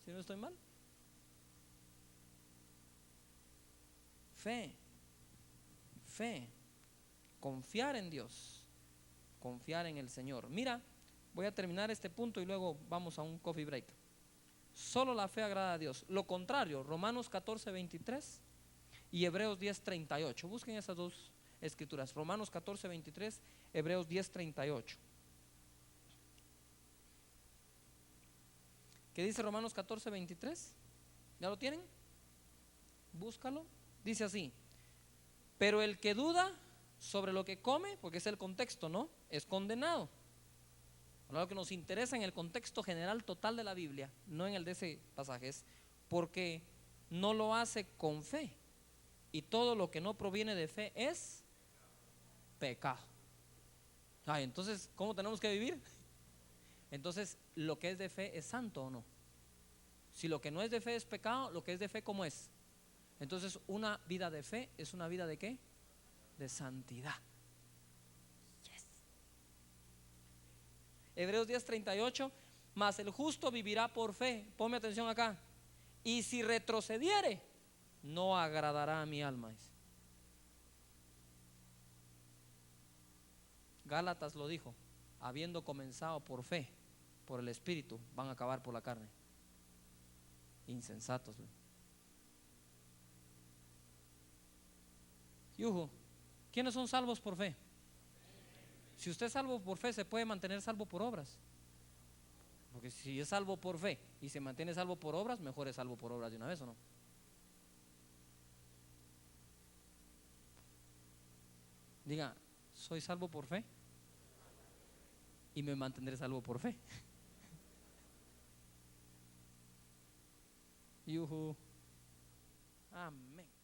S1: si no estoy mal. Fe, confiar en Dios, confiar en el Señor. Mira, voy a terminar este punto y luego vamos a un coffee break. Solo la fe agrada a Dios. Lo contrario, Romanos 14:23 y Hebreos 10:38. Busquen esas dos escrituras, Romanos 14:23, Hebreos 10:38. ¿Qué dice Romanos 14:23? ¿Ya lo tienen? Búscalo. Dice así: pero el que duda sobre lo que come, porque es el contexto, ¿no?, es condenado. Lo que nos interesa en el contexto general total de la Biblia, no en el de ese pasaje, es porque no lo hace con fe, y todo lo que no proviene de fe es pecado. Entonces, ¿cómo tenemos que vivir? Entonces, ¿lo que es de fe es santo o no? Si lo que no es de fe es pecado, lo que es de fe, ¿cómo es? Entonces, una vida de fe es una vida ¿de qué? De santidad. Yes. Hebreos 10:38, mas el justo vivirá por fe. Ponme atención acá. Y si retrocediere, no agradará a mi alma. Gálatas lo dijo: habiendo comenzado por fe, por el Espíritu, van a acabar por la carne. Insensatos. Yuhu, ¿quiénes son salvos por fe? Si usted es salvo por fe, se puede mantener salvo por obras. Porque si es salvo por fe y se mantiene salvo por obras, mejor es salvo por obras de una vez, ¿o no? Diga: soy salvo por fe y me mantendré salvo por fe. Yuhu. Amén.